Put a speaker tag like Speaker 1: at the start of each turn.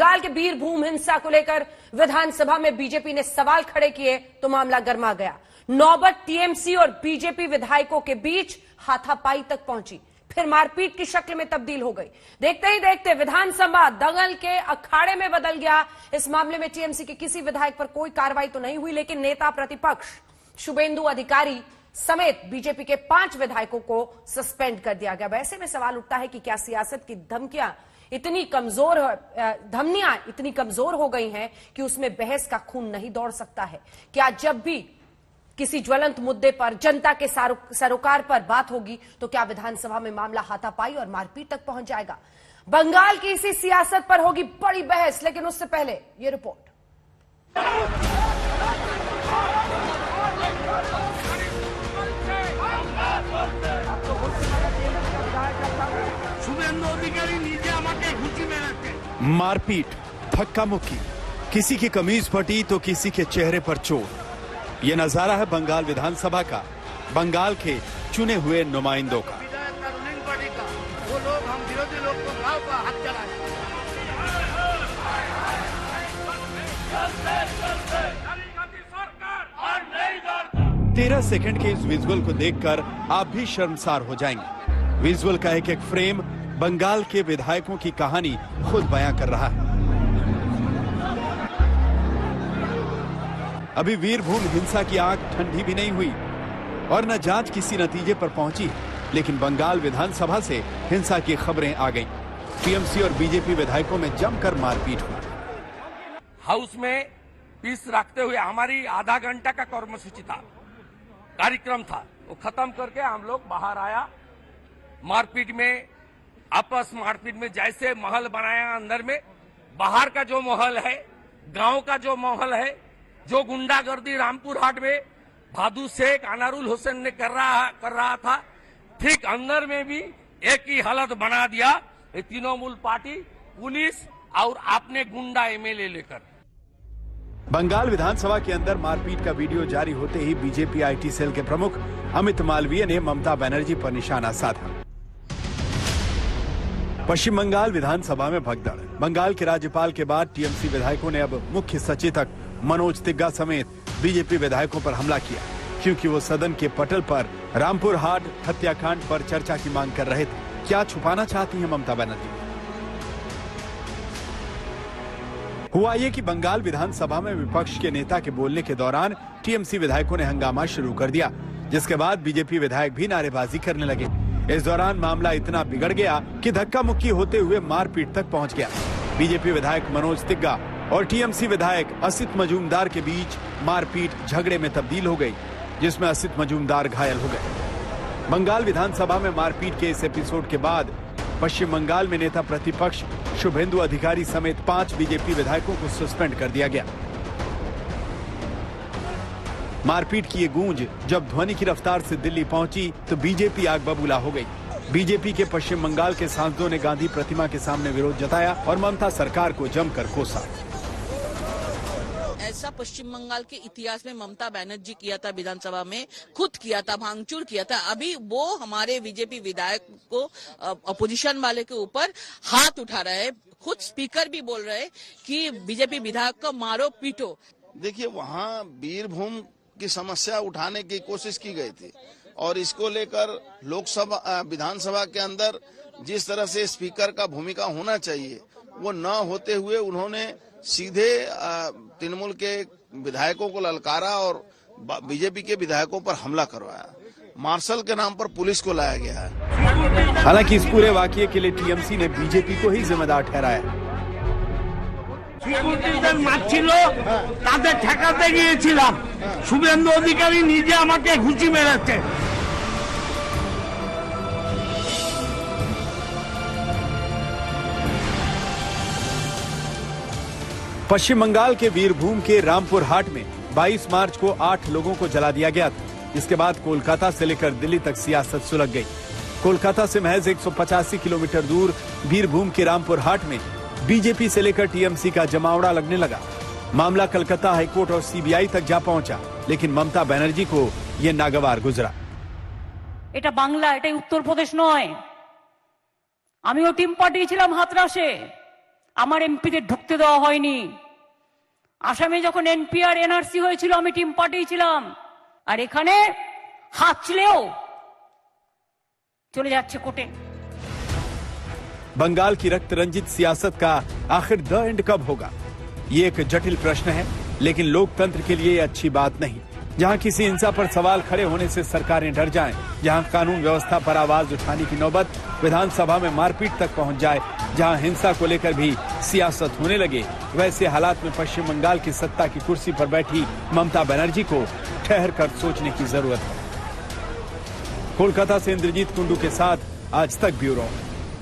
Speaker 1: बंगाल के बीरभूम हिंसा को लेकर विधानसभा में बीजेपी ने सवाल खड़े किए तो मामला गर्मा गया। नौबत टीएमसी और बीजेपी विधायकों के बीच हाथापाई तक पहुंची, फिर मारपीट की शक्ल में तब्दील हो गई। देखते ही देखते विधानसभा दंगल के अखाड़े में बदल गया। इस मामले में टीएमसी के किसी विधायक पर कोई कार्रवाई तो नहीं हुई, लेकिन नेता प्रतिपक्ष शुभेंदु अधिकारी समेत बीजेपी के 5 विधायकों को सस्पेंड कर दिया गया। ऐसे में सवाल उठता है कि क्या सियासत की धमनियां इतनी कमजोर हो गई हैं कि उसमें बहस का खून नहीं दौड़ सकता है? क्या जब भी किसी ज्वलंत मुद्दे पर जनता के सरोकार पर बात होगी तो क्या विधानसभा में मामला हाथापाई और मारपीट तक पहुंच जाएगा? बंगाल की इसी सियासत पर होगी बड़ी बहस, लेकिन उससे पहले ये रिपोर्ट।
Speaker 2: मारपीट, धक्का मुक्की, किसी की कमीज फटी तो किसी के चेहरे पर चोट। ये नजारा है बंगाल विधानसभा का, बंगाल के चुने हुए नुमाइंदों का।
Speaker 3: वो लोग हम विरोधी लोग को गांव का हाथ चलाए।
Speaker 2: 13 सेकंड के इस विजुअल को देखकर आप भी शर्मसार हो जाएंगे। विजुअल का एक एक फ्रेम बंगाल के विधायकों की कहानी खुद बयां कर रहा है। अभी वीरभूम हिंसा की आग ठंडी भी नहीं हुई और न जांच किसी नतीजे पर पहुंची, लेकिन बंगाल विधानसभा से हिंसा की खबरें आ गईं। टीएमसी और बीजेपी विधायकों में जमकर मारपीट हुई।
Speaker 4: हाउस में पीस रखते हुए हमारी आधा घंटा का कर्मसूची था, कार्यक्रम था, वो खत्म करके हम लोग बाहर आया। मारपीट में मारपीट में जैसे माहौल बनाया अंदर में, बाहर का जो माहौल है, गांव का जो माहौल है, जो गुंडागर्दी रामपुर हाट में भादू शेख अनारुल हुसैन ने कर रहा था, ठीक अंदर में भी एक ही हालत बना दिया। तृणमूल पार्टी, पुलिस और आपने गुंडा एमएलए लेकर।
Speaker 2: बंगाल विधानसभा के अंदर मारपीट का वीडियो जारी होते ही बीजेपी आईटी सेल के प्रमुख अमित मालवीय ने ममता बनर्जी पर निशाना साधा। पश्चिम बंगाल विधानसभा में भगदड़। बंगाल के राज्यपाल के बाद टीएमसी विधायकों ने अब मुख्य सचेतक मनोज तिग्गा समेत बीजेपी विधायकों पर हमला किया, क्योंकि वो सदन के पटल पर रामपुर हाट हत्याकांड पर चर्चा की मांग कर रहे थे। क्या छुपाना चाहती हैं ममता बनर्जी? हुआ ये कि बंगाल विधानसभा में विपक्ष के नेता के बोलने के दौरान टीएमसी विधायकों ने हंगामा शुरू कर दिया, जिसके बाद बीजेपी विधायक भी नारेबाजी करने लगे। इस दौरान मामला इतना बिगड़ गया कि धक्का मुक्की होते हुए मारपीट तक पहुंच गया। बीजेपी विधायक मनोज तिग्गा और टीएमसी विधायक असित मजूमदार के बीच मारपीट झगड़े में तब्दील हो गई, जिसमें असित मजूमदार घायल हो गए। बंगाल विधानसभा में मारपीट के इस एपिसोड के बाद पश्चिम बंगाल में नेता प्रतिपक्ष शुभेंदु अधिकारी समेत 5 बीजेपी विधायकों को सस्पेंड कर दिया गया। मारपीट की ये गूंज जब ध्वनि की रफ्तार से दिल्ली पहुंची तो बीजेपी आग बबूला हो गई। बीजेपी के पश्चिम बंगाल के सांसदों ने गांधी प्रतिमा के सामने विरोध जताया और ममता सरकार को जमकर कोसा।
Speaker 5: ऐसा पश्चिम बंगाल के इतिहास में ममता बनर्जी किया था, विधानसभा में खुद किया था, भांगचूर किया था। अभी वो हमारे बीजेपी विधायक को अपोजिशन वाले के ऊपर हाथ उठा रहे हैं। खुद स्पीकर भी बोल रहे हैं कि बीजेपी विधायक को मारो पीटो।
Speaker 3: देखिए, वहाँ बीरभूम की समस्या उठाने की कोशिश की गई थी और इसको लेकर लोकसभा विधानसभा के अंदर जिस तरह से स्पीकर का भूमिका होना चाहिए वो न होते हुए उन्होंने सीधे तृणमूल के विधायकों को ललकारा और बीजेपी के विधायकों पर हमला करवाया। मार्शल के नाम पर पुलिस को लाया गया है।
Speaker 2: हालांकि इस पूरे वाकये के लिए टीएमसी ने बीजेपी को ही जिम्मेदार ठहराया।
Speaker 6: ঠেকাতে গিয়েছিলাম, শুভেন্দু অধিকারী নিজে আমাকে ঘুষি মেরেছে।
Speaker 2: पश्चिम बंगाल के वीरभूम के रामपुर हाट में 22 मार्च को 8 लोगों को जला दिया गया था। इसके बाद कोलकाता से लेकर दिल्ली तक सियासत सुलग गई। कोलकाता से महज 185 किलोमीटर दूर वीरभूम के रामपुर हाट में बीजेपी से लेकर टीएमसी का जमावड़ा लगने लगा। मामला कलकत्ता हाईकोर्ट और सीबीआई तक जा पहुंचा, लेकिन ममता बनर्जी को यह नागवार गुजरा।
Speaker 7: এটা বাংলা, এটাই উত্তরপ্রদেশ নয়। আমিও টিম পাঠিয়েছিলাম হাতরাসে, আমার এমপিদের ঢুকতে দেওয়া হয়নি। আসামে যখন এনপিআর এনআরসি হয়েছিল আমি টিম পাঠিয়েছিলাম, আর এখানে হাঁচলেও চলে যাচ্ছে কোর্টে।
Speaker 2: बंगाल की रक्त रंजित सियासत का आखिर द एंड कब होगा, ये एक जटिल प्रश्न है, लेकिन लोकतंत्र के लिए ये अच्छी बात नहीं। जहां किसी हिंसा पर सवाल खड़े होने से सरकारें डर जाएं, जहां कानून व्यवस्था पर आवाज उठाने की नौबत विधानसभा में मारपीट तक पहुंच जाए, जहां हिंसा को लेकर भी सियासत होने लगे, वैसे हालात में पश्चिम बंगाल की सत्ता की कुर्सी पर बैठी ममता बनर्जी को ठहर कर सोचने की जरूरत है। कोलकाता से इंद्रजीत कुंडू के साथ आज तक ब्यूरो।